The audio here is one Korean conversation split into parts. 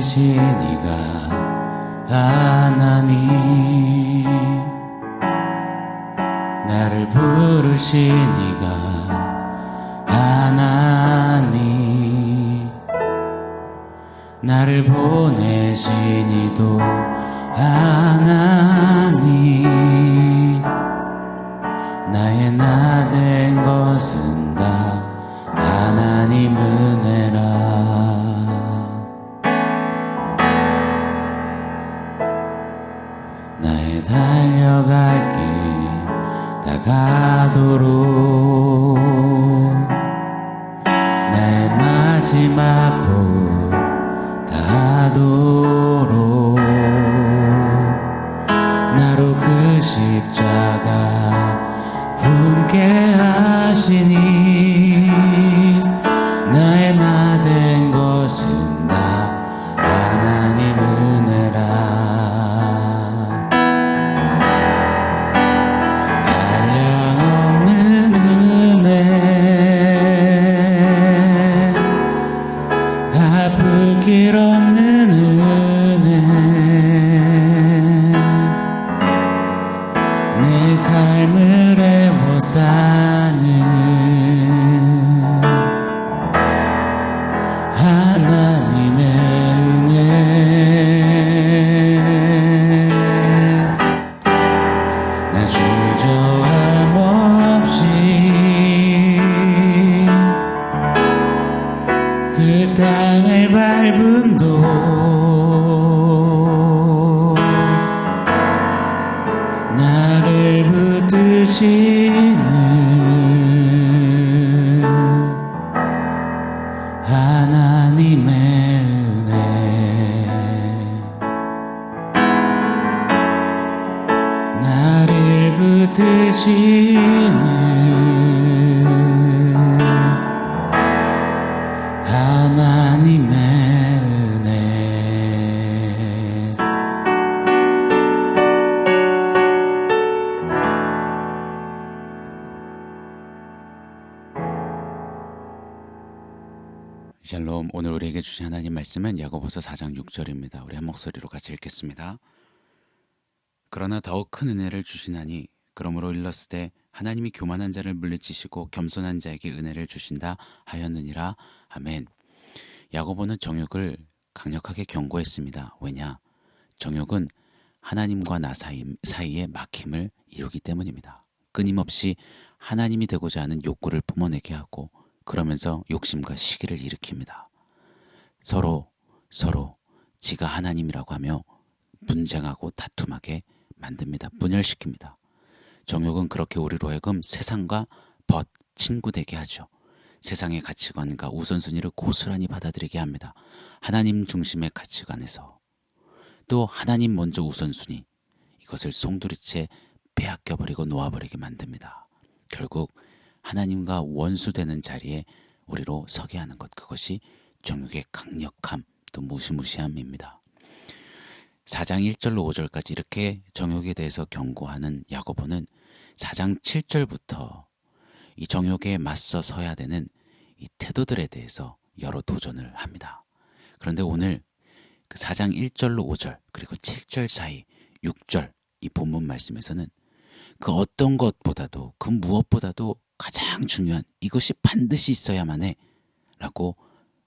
보내시니가 하나님, 나를 부르시니가 하나님, 나를 보내시니도 하나님, 나의 나 된 것은 다 하나님 은혜라. 나의 달려갈 길 다 가도록, 나의 마지막 호흡 다 하도록, 나로 그 십자가 품게 하시니, 나의 나 된 것은 다 하나님 은혜라. 한량없는 은혜, 갚을 길 없는 은혜, 내 삶을 애워싸는 하나님의 은혜. 나 주저함 없이 그 땅을 밟은 도 나를 붙드시는 하나님의 은혜, 나를 붙드시는 하나님의 은혜. 샬롬. 오늘 우리에게 주신 하나님 말씀은 야고보서 4장 6절입니다. 우리 한 목소리로 같이 읽겠습니다. 그러나 더욱 큰 은혜를 주시나니 그러므로 일렀으되 하나님이 교만한 자를 물리치시고 겸손한 자에게 은혜를 주신다 하였느니라. 아멘. 야고보는 정욕을 강력하게 경고했습니다. 왜냐? 정욕은 하나님과 나 사이에 막힘을 이루기 때문입니다. 끊임없이 하나님이 되고자 하는 욕구를 뿜어내게 하고, 그러면서 욕심과 시기를 일으킵니다. 서로 지가 하나님이라고 하며 분쟁하고 다툼하게 만듭니다. 분열시킵니다. 정욕은 그렇게 우리로 하여금 세상과 친구되게 하죠. 세상의 가치관과 우선순위를 고스란히 받아들이게 합니다. 하나님 중심의 가치관에서 또 하나님 먼저 우선순위, 이것을 송두리째 빼앗겨버리고 놓아버리게 만듭니다. 결국 하나님과 원수되는 자리에 우리로 서게 하는 것, 그것이 정욕의 강력함, 또 무시무시함입니다. 4장 1절로 5절까지 이렇게 정욕에 대해서 경고하는 야고보는 4장 7절부터 이 정욕에 맞서 서야 되는 이 태도들에 대해서 여러 도전을 합니다. 그런데 오늘 그 4장 1절로 5절 그리고 7절 사이 6절 이 본문 말씀에서는 그 어떤 것보다도, 그 무엇보다도 가장 중요한 이것이 반드시 있어야만 해 라고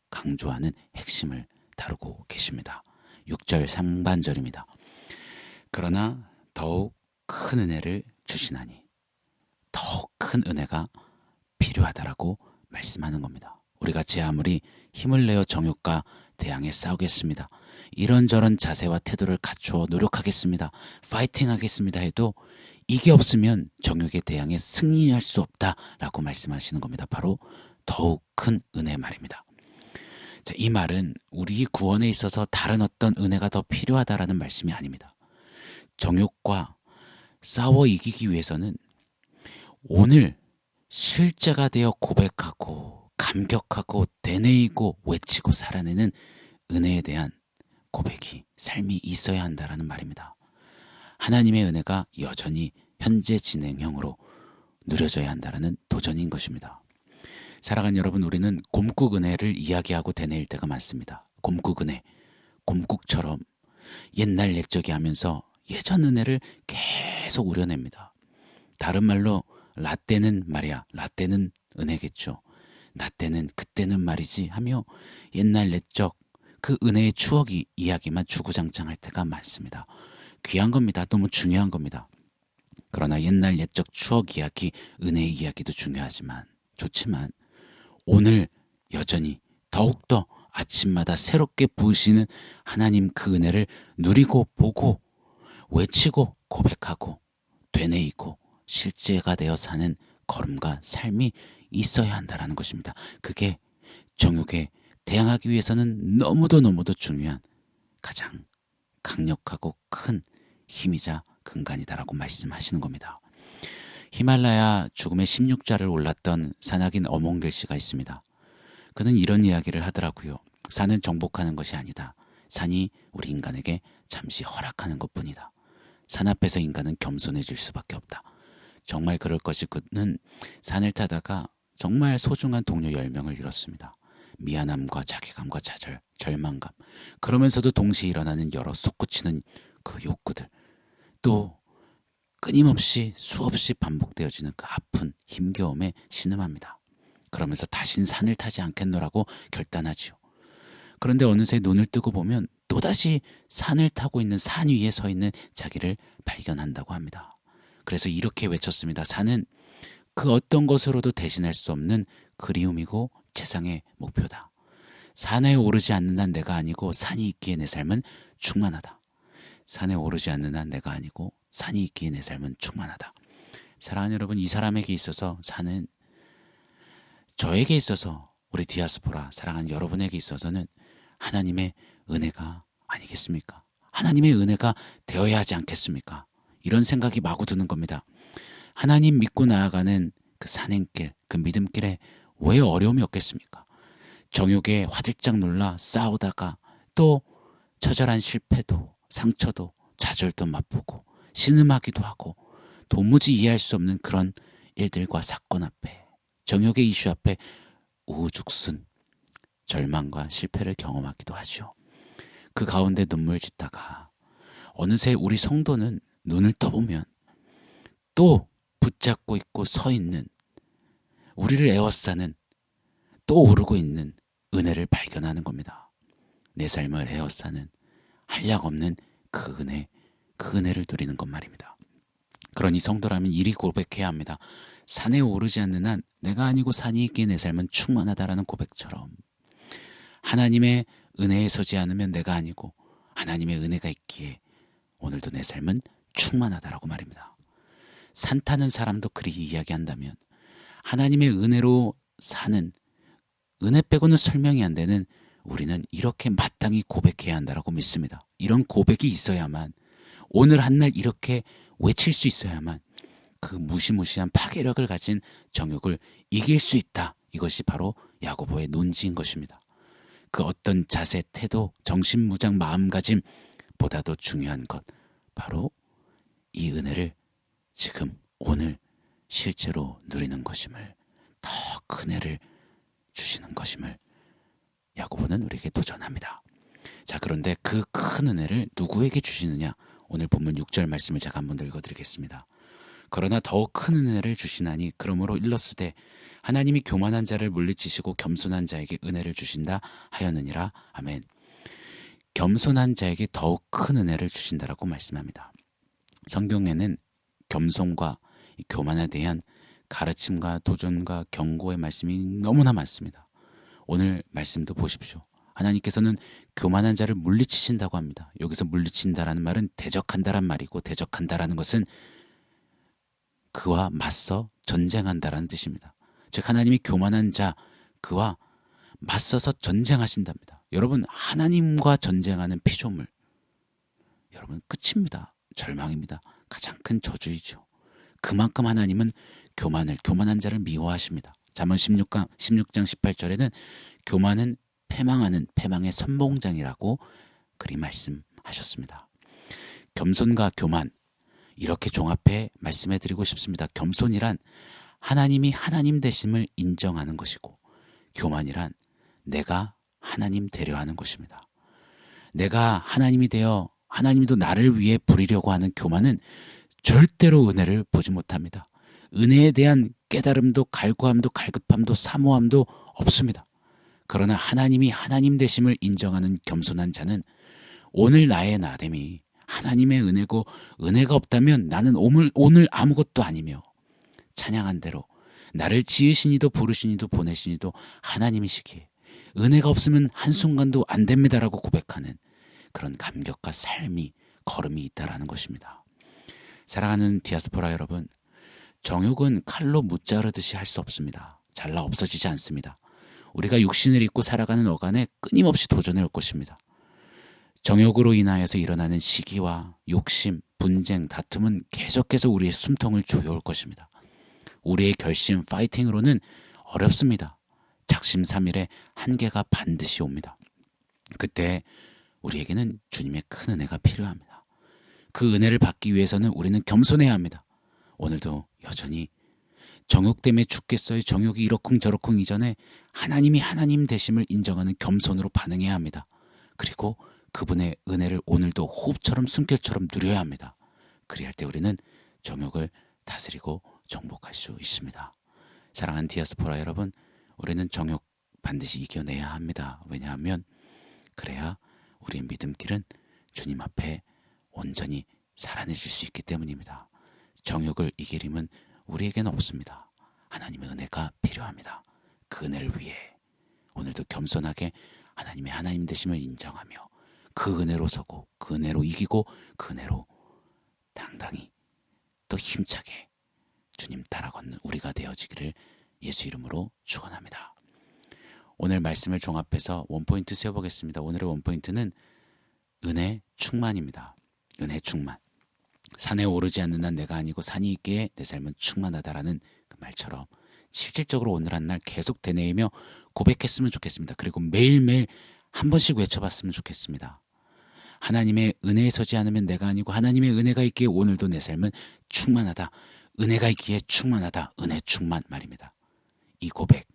강조하는 핵심을 다루고 계십니다. 6절 상반절입니다. 그러나 더욱 큰 은혜를 주시나니, 더욱 큰 은혜가 필요하다라고 말씀하는 겁니다. 우리가 제 아무리 힘을 내어 정욕과 대항해 싸우겠습니다, 이런저런 자세와 태도를 갖추어 노력하겠습니다, 파이팅 하겠습니다 해도 이게 없으면 정욕에 대항해 승리할 수 없다라고 말씀하시는 겁니다. 바로 더욱 큰 은혜 말입니다. 자, 이 말은 우리 구원에 있어서 다른 어떤 은혜가 더 필요하다라는 말씀이 아닙니다. 정욕과 싸워 이기기 위해서는 오늘 실제가 되어 고백하고 감격하고 되뇌이고 외치고 살아내는 은혜에 대한 고백이, 삶이 있어야 한다라는 말입니다. 하나님의 은혜가 여전히 현재 진행형으로 누려져야 한다는 도전인 것입니다. 사랑하는 여러분, 우리는 곰국 은혜를 이야기하고 되뇌일 때가 많습니다. 곰국 은혜, 곰국처럼 옛날 옛적이 하면서 예전 은혜를 계속 우려냅니다. 다른 말로 라떼는 말이야, 라떼는 은혜겠죠. 나 때는 그때는 말이지 하며 옛날 옛적 그 은혜의 추억 이야기만 주구장창할 때가 많습니다. 귀한 겁니다. 너무 중요한 겁니다. 그러나 옛날 옛적 추억 이야기, 은혜의 이야기도 중요하지만 좋지만 오늘 여전히 더욱더 아침마다 새롭게 부으시는 하나님 그 은혜를 누리고 보고 외치고 고백하고 되뇌이고 실제가 되어 사는 걸음과 삶이 있어야 한다는 것입니다. 그게 정욕에 대항하기 위해서는 너무도 중요한 가장 강력하고 큰 힘이자 근간이다라고 말씀하시는 겁니다. 히말라야 죽음의 16자를 올랐던 산악인 어몽들 씨가 있습니다. 그는 이런 이야기를 하더라고요. 산은 정복하는 것이 아니다. 산이 우리 인간에게 잠시 허락하는 것뿐이다. 산 앞에서 인간은 겸손해질 수밖에 없다. 정말 그럴 것이 그는 산을 타다가 정말 소중한 동료 10명을 잃었습니다. 미안함과 자괴감과 좌절, 절망감, 그러면서도 동시에 일어나는 여러 솟구치는 그 욕구들, 또 끊임없이 수없이 반복되어지는 그 아픈 힘겨움에 신음합니다. 그러면서 다신 산을 타지 않겠노라고 결단하지요. 그런데 어느새 눈을 뜨고 보면 또다시 산을 타고 있는 산 위에 서 있는 자기를 발견한다고 합니다. 그래서 이렇게 외쳤습니다. 산은 그 어떤 것으로도 대신할 수 없는 그리움이고 최상의 목표다. 산에 오르지 않는 한 내가 아니고 산이 있기에 내 삶은 충만하다. 산에 오르지 않는 한 내가 아니고 산이 있기에 내 삶은 충만하다. 사랑하는 여러분, 이 사람에게 있어서 산은 저에게 있어서 우리 디아스포라 사랑하는 여러분에게 있어서는 하나님의 은혜가 아니겠습니까? 하나님의 은혜가 되어야 하지 않겠습니까? 이런 생각이 마구 드는 겁니다. 하나님 믿고 나아가는 그 산행길, 그 믿음길에 왜 어려움이 없겠습니까? 정욕에 화들짝 놀라 싸우다가 또 처절한 실패도 상처도 좌절도 맛보고 신음하기도 하고 도무지 이해할 수 없는 그런 일들과 사건 앞에 정욕의 이슈 앞에 우후죽순 절망과 실패를 경험하기도 하죠. 그 가운데 눈물 짓다가 어느새 우리 성도는 눈을 떠보면 또 붙잡고 있고 서 있는 우리를 에워싸는 또 오르고 있는 은혜를 발견하는 겁니다. 내 삶을 에워싸는 한량없는 그 은혜를 누리는 것 말입니다. 그러니 성도라면 이리 고백해야 합니다. 산에 오르지 않는 한 내가 아니고 산이 있기에 내 삶은 충만하다라는 고백처럼 하나님의 은혜에 서지 않으면 내가 아니고 하나님의 은혜가 있기에 오늘도 내 삶은 충만하다라고 말입니다. 산 타는 사람도 그리 이야기한다면 하나님의 은혜로 사는 은혜 빼고는 설명이 안 되는 우리는 이렇게 마땅히 고백해야 한다라고 믿습니다. 이런 고백이 있어야만 오늘 한날 이렇게 외칠 수 있어야만 그 무시무시한 파괴력을 가진 정욕을 이길 수 있다. 이것이 바로 야고보의 논지인 것입니다. 그 어떤 자세, 태도, 정신무장, 마음가짐보다도 중요한 것 바로 이 은혜를 지금 오늘 실제로 누리는 것임을 더 큰 은혜를 주시는 것임을 야고보는 우리에게 도전합니다. 자, 그런데 그 큰 은혜를 누구에게 주시느냐? 오늘 본문 6절 말씀을 제가 한번 더 읽어드리겠습니다. 그러나 더욱 큰 은혜를 주시나니 그러므로 일러스되 하나님이 교만한 자를 물리치시고 겸손한 자에게 은혜를 주신다 하였느니라. 아멘. 겸손한 자에게 더욱 큰 은혜를 주신다라고 말씀합니다. 성경에는 겸손과 교만에 대한 가르침과 도전과 경고의 말씀이 너무나 많습니다. 오늘 말씀도 보십시오. 하나님께서는 교만한 자를 물리치신다고 합니다. 여기서 물리친다라는 말은 대적한다란 말이고 대적한다라는 것은 그와 맞서 전쟁한다라는 뜻입니다. 즉 하나님이 교만한 자 그와 맞서서 전쟁하신답니다. 여러분 하나님과 전쟁하는 피조물 여러분 끝입니다. 절망입니다. 가장 큰 저주이죠. 그만큼 하나님은 교만한 자를 미워하십니다. 잠언 16장 18절에는 교만은 패망의 선봉장이라고 그리 말씀하셨습니다. 겸손과 교만 이렇게 종합해 말씀해드리고 싶습니다. 겸손이란 하나님이 하나님 되심을 인정하는 것이고 교만이란 내가 하나님 되려 하는 것입니다. 내가 하나님이 되어 하나님도 나를 위해 부리려고 하는 교만은 절대로 은혜를 보지 못합니다. 은혜에 대한 깨달음도 갈구함도 갈급함도 사모함도 없습니다. 그러나 하나님이 하나님 되심을 인정하는 겸손한 자는 오늘 나의 나됨이 하나님의 은혜고 은혜가 없다면 나는 오늘 아무것도 아니며 찬양한 대로 나를 지으시니도 부르시니도 보내시니도 하나님이시기에 은혜가 없으면 한순간도 안 됩니다라고 고백하는 그런 감격과 삶이 걸음이 있다라는 것입니다. 사랑하는 디아스포라 여러분, 정욕은 칼로 무자르듯이 할 수 없습니다. 잘라 없어지지 않습니다. 우리가 육신을 입고 살아가는 어간에 끊임없이 도전해 올 것입니다. 정욕으로 인하여서 일어나는 시기와 욕심, 분쟁, 다툼은 계속해서 우리의 숨통을 조여올 것입니다. 우리의 결심, 파이팅으로는 어렵습니다. 작심삼일의 한계가 반드시 옵니다. 그때 우리에게는 주님의 큰 은혜가 필요합니다. 그 은혜를 받기 위해서는 우리는 겸손해야 합니다. 오늘도 여전히 정욕 때문에 죽겠어요. 정욕이 이러쿵저러쿵 이전에 하나님이 하나님 되심을 인정하는 겸손으로 반응해야 합니다. 그리고 그분의 은혜를 오늘도 호흡처럼 숨결처럼 누려야 합니다. 그리할 때 우리는 정욕을 다스리고 정복할 수 있습니다. 사랑하는 디아스포라 여러분, 우리는 정욕 반드시 이겨내야 합니다. 왜냐하면 그래야 우리의 믿음길은 주님 앞에 온전히 살아내실 수 있기 때문입니다. 정욕을 이길 힘은 우리에게는 없습니다. 하나님의 은혜가 필요합니다. 그 은혜를 위해 오늘도 겸손하게 하나님의 하나님 되심을 인정하며 그 은혜로 서고 그 은혜로 이기고 그 은혜로 당당히 또 힘차게 주님 따라 걷는 우리가 되어지기를 예수 이름으로 축원합니다. 오늘 말씀을 종합해서 원포인트 세워보겠습니다. 오늘의 원포인트는 은혜 충만입니다. 은혜 충만. 산에 오르지 않는 한 내가 아니고 산이 있기에 내 삶은 충만하다라는 그 말처럼 실질적으로 오늘 한 날 계속 되뇌이며 고백했으면 좋겠습니다. 그리고 매일매일 한 번씩 외쳐봤으면 좋겠습니다. 하나님의 은혜에 서지 않으면 내가 아니고 하나님의 은혜가 있기에 오늘도 내 삶은 충만하다. 은혜가 있기에 충만하다. 은혜 충만 말입니다. 이 고백,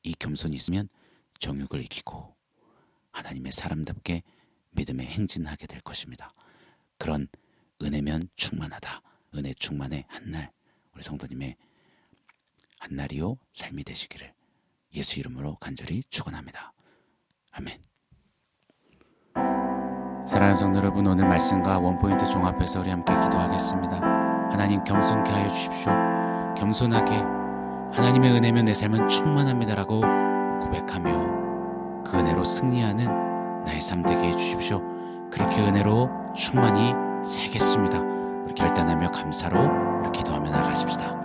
이 겸손이 있으면 정욕을 이기고 하나님의 사람답게 믿음에 행진하게 될 것입니다. 그런 은혜면 충만하다. 은혜 충만의 한날, 우리 성도님의 한날이요 삶이 되시기를 예수 이름으로 간절히 축원합니다. 아멘. 사랑하는 성도 여러분, 오늘 말씀과 원포인트 종합해서 우리 함께 기도하겠습니다. 하나님 겸손케 하여 주십시오. 겸손하게 하나님의 은혜면 내 삶은 충만합니다라고 고백하며 그 은혜로 승리하는 나의 삶 되게 해주십시오. 그렇게 은혜로 충만히 살겠습니다. 우리 결단하며 감사로 우리 기도하며 나가십시다.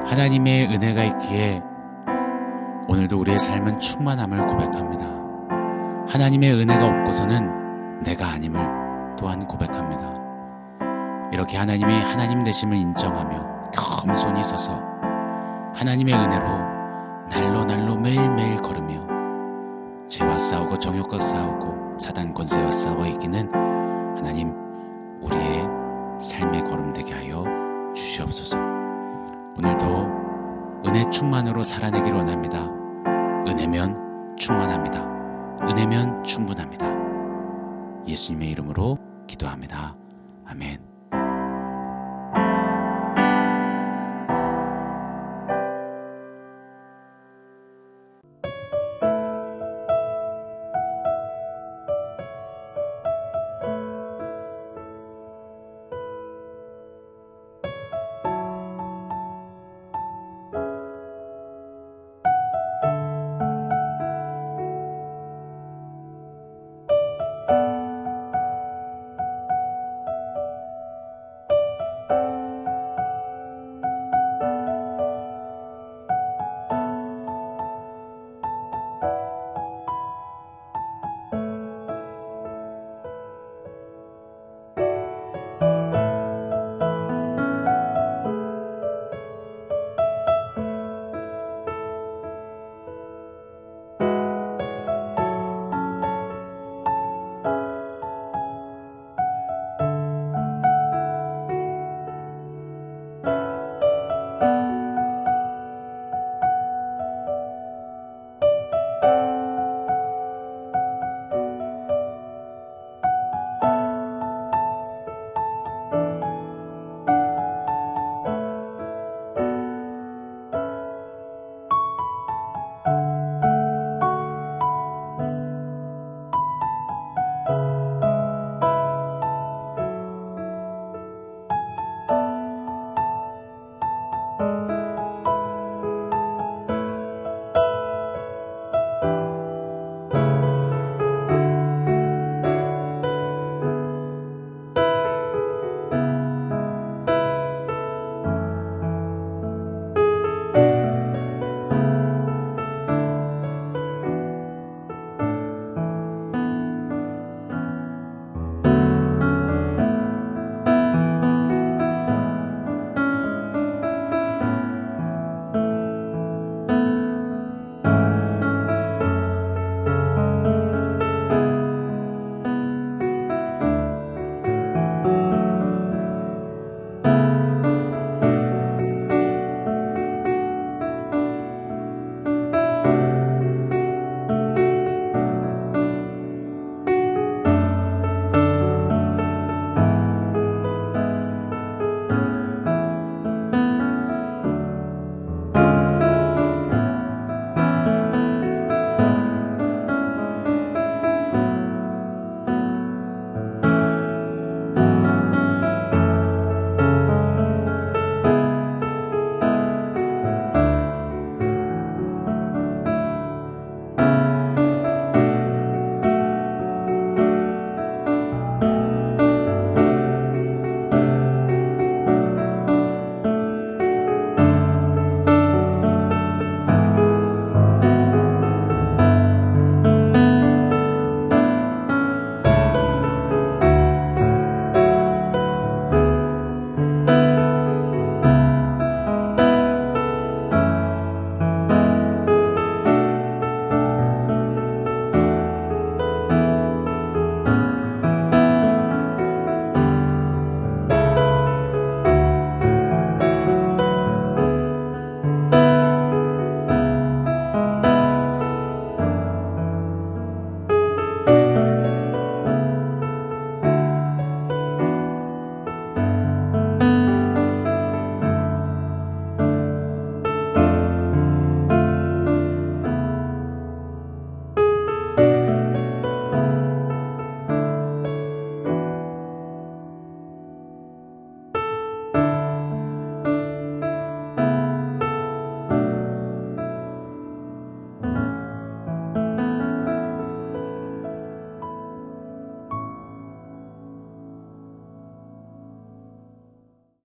하나님의 은혜가 있기에 오늘도 우리의 삶은 충만함을 고백합니다. 하나님의 은혜가 없고서는 내가 아님을 또한 고백합니다. 이렇게 하나님이 하나님 되심을 인정하며 겸손히 서서 하나님의 은혜로 날로 매일매일 걸으며 죄와 싸우고 정욕과 싸우고 사단 권세와 싸워 이기는 하나님, 우리의 삶의 걸음 되게 하여 주시옵소서. 오늘도 은혜 충만으로 살아내기를 원합니다. 은혜면 충만합니다. 은혜면 충분합니다. 예수님의 이름으로 기도합니다. 아멘.